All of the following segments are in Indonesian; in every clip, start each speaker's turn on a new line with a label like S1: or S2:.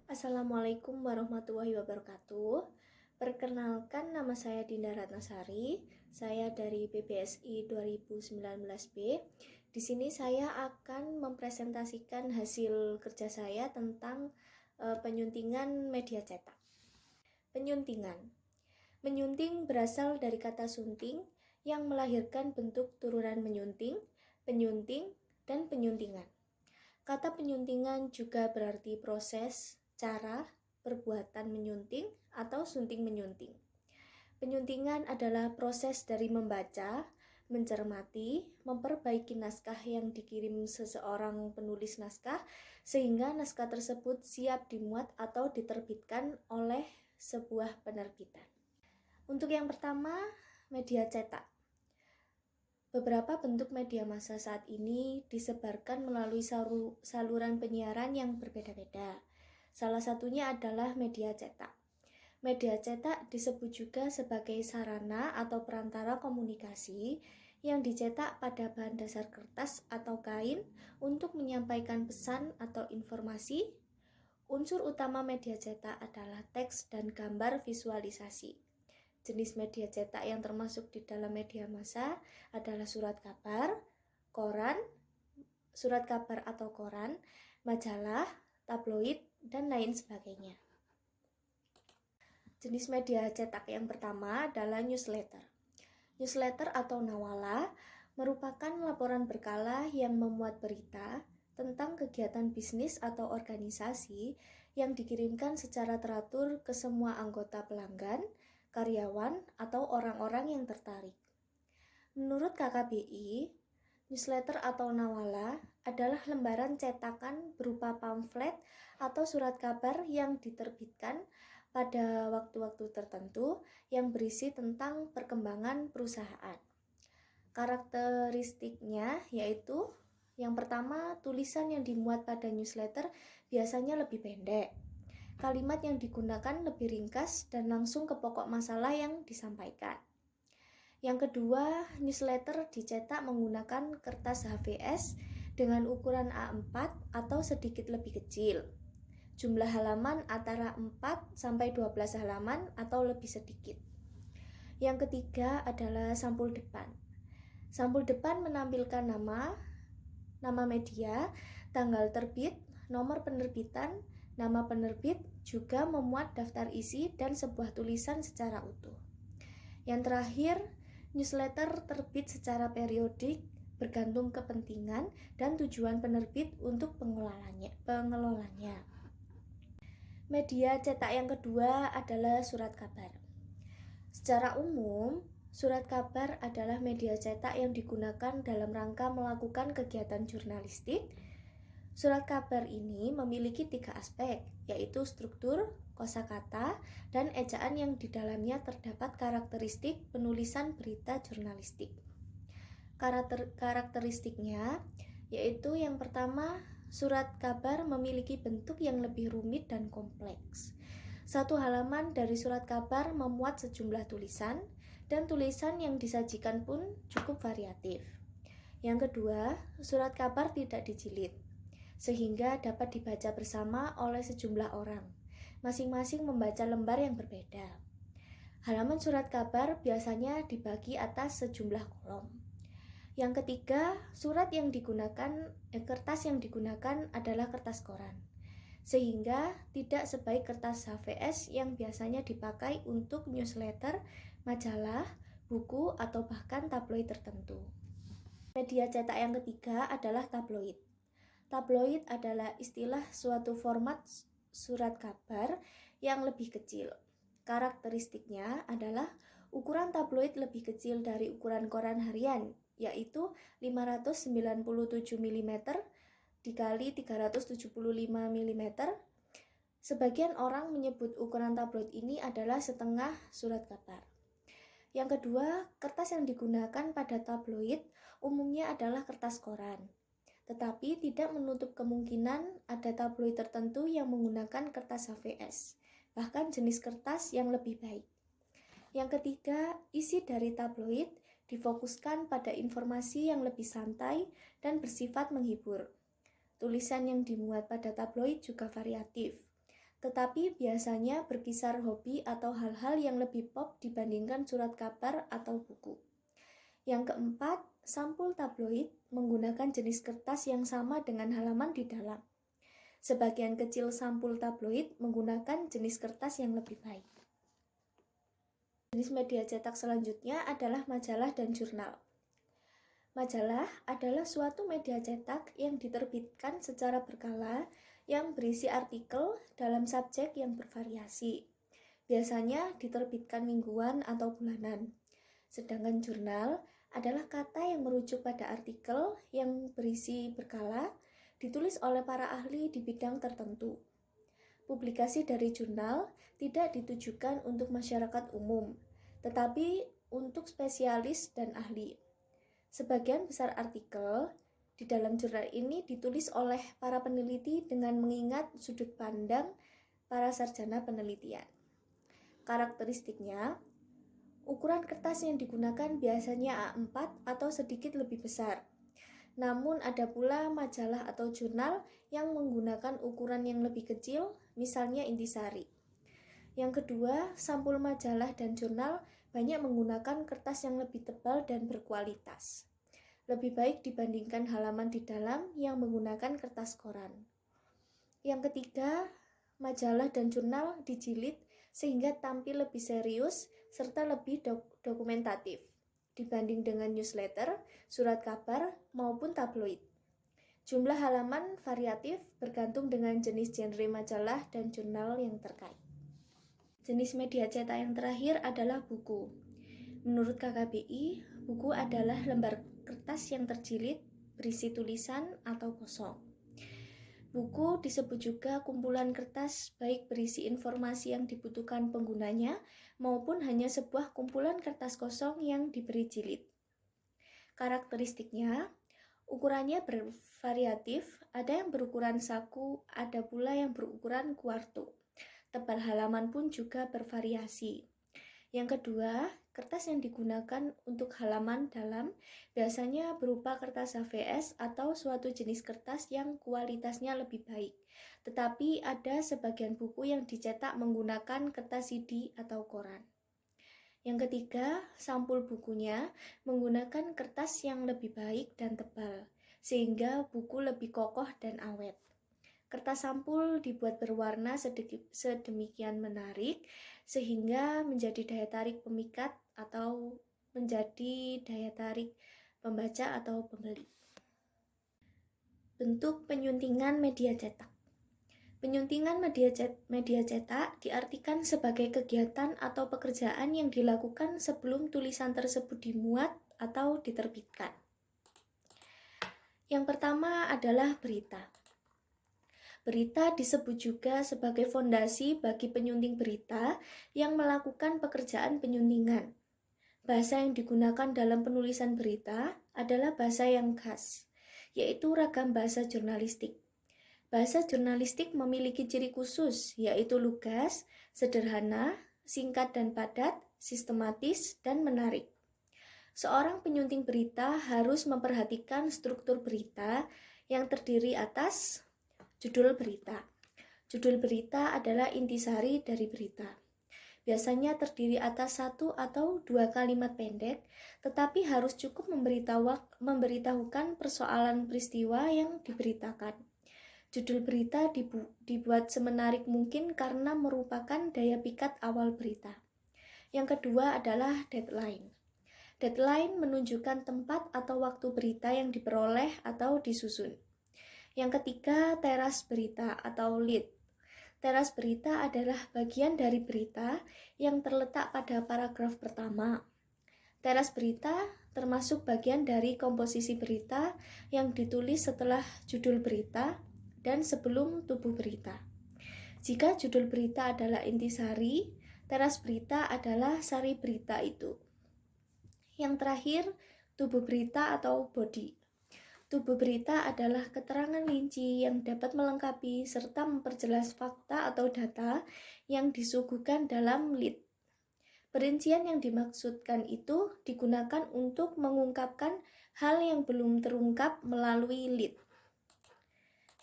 S1: Assalamualaikum warahmatullahi wabarakatuh. Perkenalkan, nama saya Dinda Ratnasari. Saya dari PBSI 2019B. Di sini saya akan mempresentasikan hasil kerja saya tentang penyuntingan media cetak. Penyuntingan. Menyunting berasal dari kata sunting yang melahirkan bentuk turunan menyunting, penyunting, dan penyuntingan. Kata penyuntingan juga berarti proses, cara, perbuatan menyunting atau sunting menyunting. Penyuntingan adalah proses dari membaca, mencermati, memperbaiki naskah yang dikirim seseorang penulis naskah sehingga naskah tersebut siap dimuat atau diterbitkan oleh sebuah penerbitan. Untuk yang pertama, media cetak. Beberapa bentuk media massa saat ini disebarkan melalui saluran penyiaran yang berbeda-beda. Salah satunya adalah media cetak. Media cetak disebut juga sebagai sarana atau perantara komunikasi yang dicetak pada bahan dasar kertas atau kain untuk menyampaikan pesan atau informasi. Unsur utama media cetak adalah teks dan gambar visualisasi. Jenis media cetak yang termasuk di dalam media massa adalah surat kabar, koran, majalah, tabloid, dan lain sebagainya. Jenis media cetak yang pertama adalah newsletter. Newsletter atau nawala merupakan laporan berkala yang memuat berita tentang kegiatan bisnis atau organisasi yang dikirimkan secara teratur ke semua anggota pelanggan, karyawan, atau orang-orang yang tertarik. Menurut KKBI, newsletter atau nawala adalah lembaran cetakan berupa pamflet atau surat kabar yang diterbitkan pada waktu-waktu tertentu yang berisi tentang perkembangan perusahaan. Karakteristiknya yaitu yang pertama, tulisan yang dimuat pada newsletter biasanya lebih pendek. Kalimat yang digunakan lebih ringkas dan langsung ke pokok masalah yang disampaikan. Yang kedua, newsletter dicetak menggunakan kertas HVS dengan ukuran A4 atau sedikit lebih kecil. Jumlah halaman antara 4-12 halaman atau lebih sedikit. Yang ketiga adalah sampul depan. Sampul depan menampilkan nama media, tanggal terbit, nomor penerbitan, nama penerbit, juga memuat daftar isi dan sebuah tulisan secara utuh. Yang terakhir, newsletter terbit secara periodik bergantung kepentingan dan tujuan penerbit untuk pengelolanya. Media cetak yang kedua adalah surat kabar. Secara umum, surat kabar adalah media cetak yang digunakan dalam rangka melakukan kegiatan jurnalistik. Surat kabar ini memiliki 3 aspek, yaitu struktur, kosakata, dan ejaan yang di dalamnya terdapat karakteristik penulisan berita jurnalistik. Karakteristiknya yaitu yang pertama, surat kabar memiliki bentuk yang lebih rumit dan kompleks. Satu halaman dari surat kabar memuat sejumlah tulisan, dan tulisan yang disajikan pun cukup variatif. Yang kedua, surat kabar tidak dijilid, sehingga dapat dibaca bersama oleh sejumlah orang, masing-masing membaca lembar yang berbeda. Halaman surat kabar biasanya dibagi atas sejumlah kolom. Yang ketiga, kertas yang digunakan adalah kertas koran, sehingga tidak sebaik kertas HVS yang biasanya dipakai untuk newsletter, majalah, buku, atau bahkan tabloid tertentu. Media cetak yang ketiga adalah tabloid. Tabloid adalah istilah suatu format surat kabar yang lebih kecil. Karakteristiknya adalah ukuran tabloid lebih kecil dari ukuran koran harian, yaitu 597 mm dikali 375 mm. Sebagian orang menyebut ukuran tabloid ini adalah setengah surat kabar. Yang kedua, kertas yang digunakan pada tabloid umumnya adalah kertas koran, tetapi tidak menutup kemungkinan ada tabloid tertentu yang menggunakan kertas HVS, bahkan jenis kertas yang lebih baik. Yang ketiga, isi dari tabloid difokuskan pada informasi yang lebih santai dan bersifat menghibur. Tulisan yang dimuat pada tabloid juga variatif. tetapi biasanya berkisar hobi atau hal-hal yang lebih pop dibandingkan surat kabar atau buku. Yang keempat, sampul tabloid menggunakan jenis kertas yang sama dengan halaman di dalam. Sebagian kecil sampul tabloid menggunakan jenis kertas yang lebih baik. Jenis media cetak selanjutnya adalah majalah dan jurnal. Majalah adalah suatu media cetak yang diterbitkan secara berkala yang berisi artikel dalam subjek yang bervariasi. Biasanya diterbitkan mingguan atau bulanan. Sedangkan jurnal adalah kata yang merujuk pada artikel yang berisi berkala, ditulis oleh para ahli di bidang tertentu. Publikasi dari jurnal tidak ditujukan untuk masyarakat umum, tetapi untuk spesialis dan ahli. Sebagian besar artikel di dalam jurnal ini ditulis oleh para peneliti dengan mengingat sudut pandang para sarjana penelitian. Karakteristiknya, ukuran kertas yang digunakan biasanya A4 atau sedikit lebih besar. Namun ada pula majalah atau jurnal yang menggunakan ukuran yang lebih kecil, misalnya intisari. Yang kedua, sampul majalah dan jurnal banyak menggunakan kertas yang lebih tebal dan berkualitas. Lebih baik dibandingkan halaman di dalam yang menggunakan kertas koran. Yang ketiga, majalah dan jurnal dijilid sehingga tampil lebih serius serta lebih dokumentatif dibanding dengan newsletter, surat kabar, maupun tabloid. Jumlah halaman variatif bergantung dengan jenis genre majalah dan jurnal yang terkait. Jenis media cetak yang terakhir adalah buku. Menurut KKBI, buku adalah lembar kertas yang terjilid, berisi tulisan atau kosong. Buku disebut juga kumpulan kertas baik berisi informasi yang dibutuhkan penggunanya maupun hanya sebuah kumpulan kertas kosong yang diberi jilid. Karakteristiknya, ukurannya bervariatif, ada yang berukuran saku, ada pula yang berukuran kuarto. Tebal halaman pun juga bervariasi. Yang kedua, kertas yang digunakan untuk halaman dalam biasanya berupa kertas HVS atau suatu jenis kertas yang kualitasnya lebih baik. Tetapi ada sebagian buku yang dicetak menggunakan kertas CD atau koran. Yang ketiga, sampul bukunya menggunakan kertas yang lebih baik dan tebal, sehingga buku lebih kokoh dan awet. Kertas sampul dibuat berwarna sedemikian menarik sehingga menjadi daya tarik pemikat atau menjadi daya tarik pembaca atau pembeli. Bentuk penyuntingan media cetak. Penyuntingan media cetak diartikan sebagai kegiatan atau pekerjaan yang dilakukan sebelum tulisan tersebut dimuat atau diterbitkan. Yang pertama adalah berita. Berita disebut juga sebagai fondasi bagi penyunting berita yang melakukan pekerjaan penyuntingan. Bahasa yang digunakan dalam penulisan berita adalah bahasa yang khas, yaitu ragam bahasa jurnalistik. Bahasa jurnalistik memiliki ciri khusus, yaitu lugas, sederhana, singkat dan padat, sistematis, dan menarik. Seorang penyunting berita harus memperhatikan struktur berita yang terdiri atas judul berita. Judul berita adalah intisari dari berita. Biasanya terdiri atas 1 atau 2 kalimat pendek, tetapi harus cukup memberitahukan persoalan peristiwa yang diberitakan. Judul berita dibuat semenarik mungkin karena merupakan daya pikat awal berita. Yang kedua adalah deadline. Deadline menunjukkan tempat atau waktu berita yang diperoleh atau disusun. Yang ketiga, teras berita atau lead. Teras berita adalah bagian dari berita yang terletak pada paragraf pertama. Teras berita termasuk bagian dari komposisi berita yang ditulis setelah judul berita dan sebelum tubuh berita. Jika judul berita adalah intisari, teras berita adalah sari berita itu. Yang terakhir, tubuh berita atau body. Tubuh berita adalah keterangan rinci yang dapat melengkapi serta memperjelas fakta atau data yang disuguhkan dalam lead. Perincian yang dimaksudkan itu digunakan untuk mengungkapkan hal yang belum terungkap melalui lead.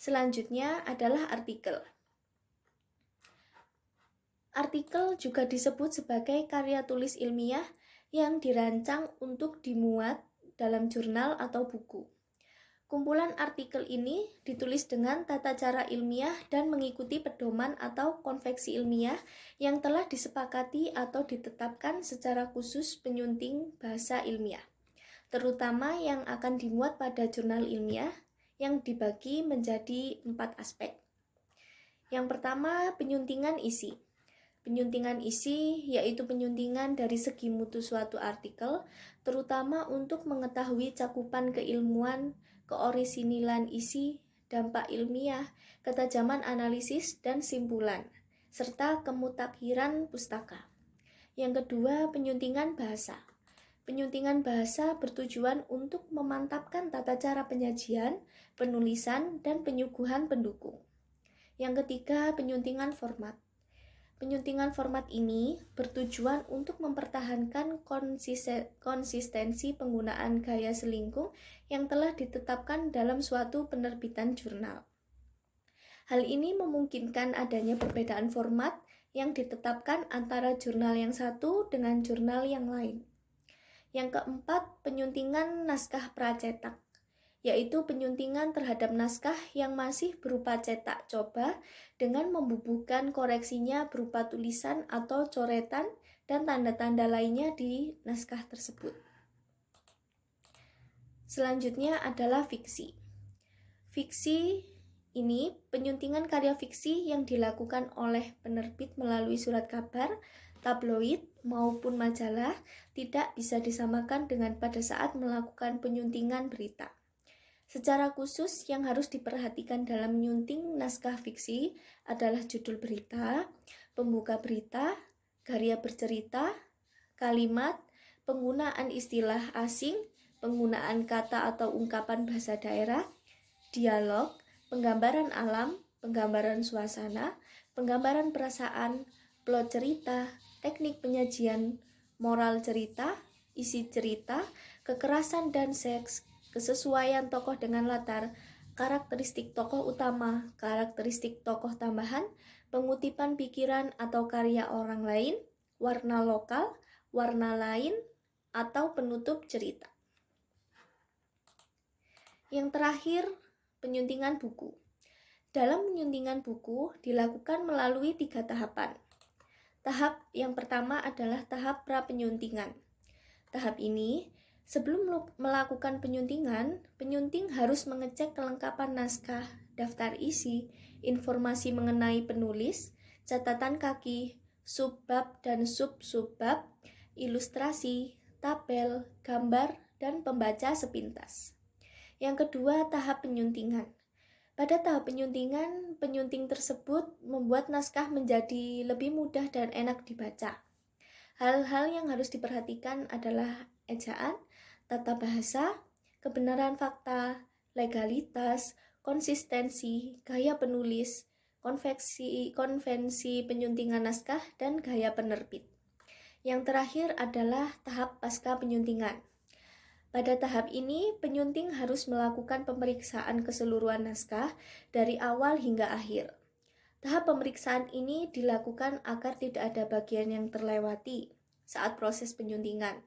S1: Selanjutnya adalah artikel. Artikel juga disebut sebagai karya tulis ilmiah yang dirancang untuk dimuat dalam jurnal atau buku. Kumpulan artikel ini ditulis dengan tata cara ilmiah dan mengikuti pedoman atau konveksi ilmiah yang telah disepakati atau ditetapkan secara khusus penyunting bahasa ilmiah, terutama yang akan dimuat pada jurnal ilmiah yang dibagi menjadi 4 aspek. Yang pertama, penyuntingan isi. Penyuntingan isi yaitu penyuntingan dari segi mutu suatu artikel, terutama untuk mengetahui cakupan keilmuan, keorisinilan isi, dampak ilmiah, ketajaman analisis dan simpulan, serta kemutakhiran pustaka. Yang kedua, penyuntingan bahasa. Penyuntingan bahasa bertujuan untuk memantapkan tata cara penyajian, penulisan, dan penyuguhan pendukung. Yang ketiga, penyuntingan format. Penyuntingan format ini bertujuan untuk mempertahankan konsistensi penggunaan gaya selingkung yang telah ditetapkan dalam suatu penerbitan jurnal. Hal ini memungkinkan adanya perbedaan format yang ditetapkan antara jurnal yang satu dengan jurnal yang lain. Yang keempat, penyuntingan naskah pracetak, yaitu penyuntingan terhadap naskah yang masih berupa cetak coba dengan membubuhkan koreksinya berupa tulisan atau coretan dan tanda-tanda lainnya di naskah tersebut. Selanjutnya adalah fiksi. Fiksi ini penyuntingan karya fiksi yang dilakukan oleh penerbit melalui surat kabar, tabloid, maupun majalah tidak bisa disamakan dengan pada saat melakukan penyuntingan berita. Secara khusus yang harus diperhatikan dalam menyunting naskah fiksi adalah judul berita, pembuka berita, karya bercerita, kalimat, penggunaan istilah asing, penggunaan kata atau ungkapan bahasa daerah, dialog, penggambaran alam, penggambaran suasana, penggambaran perasaan, plot cerita, teknik penyajian, moral cerita, isi cerita, kekerasan dan seks, kesesuaian tokoh dengan latar, karakteristik tokoh utama, karakteristik tokoh tambahan, pengutipan pikiran atau karya orang lain, warna lokal, warna lain, atau penutup cerita. Yang terakhir, penyuntingan buku. Dalam penyuntingan buku dilakukan melalui 3 tahapan. Tahap yang pertama adalah tahap pra-penyuntingan. Tahap ini, sebelum melakukan penyuntingan, penyunting harus mengecek kelengkapan naskah, daftar isi, informasi mengenai penulis, catatan kaki, subbab dan sub-subbab, ilustrasi, tabel, gambar, dan pembaca sepintas. Yang kedua, tahap penyuntingan. Pada tahap penyuntingan, penyunting tersebut membuat naskah menjadi lebih mudah dan enak dibaca. Hal-hal yang harus diperhatikan adalah ejaan, tata bahasa, kebenaran fakta, legalitas, konsistensi, gaya penulis, konvensi penyuntingan naskah, dan gaya penerbit. Yang terakhir adalah tahap pasca penyuntingan. Pada tahap ini, penyunting harus melakukan pemeriksaan keseluruhan naskah dari awal hingga akhir. Tahap pemeriksaan ini dilakukan agar tidak ada bagian yang terlewati saat proses penyuntingan.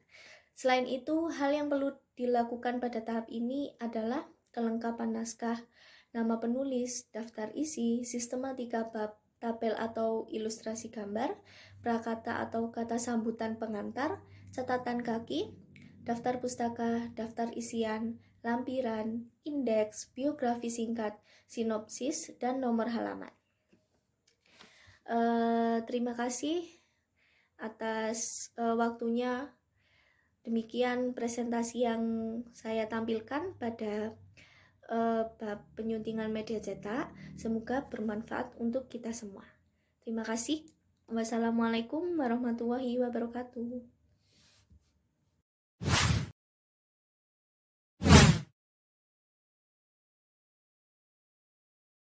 S1: Selain itu, hal yang perlu dilakukan pada tahap ini adalah kelengkapan naskah, nama penulis, daftar isi, sistematika bab, tabel atau ilustrasi gambar, prakata atau kata sambutan pengantar, catatan kaki, daftar pustaka, daftar isian, lampiran, indeks, biografi singkat, sinopsis, dan nomor halaman. Terima kasih atas waktunya. Demikian presentasi yang saya tampilkan pada bab penyuntingan media cetak. Semoga bermanfaat untuk kita semua. Terima kasih. Wassalamualaikum warahmatullahi wabarakatuh.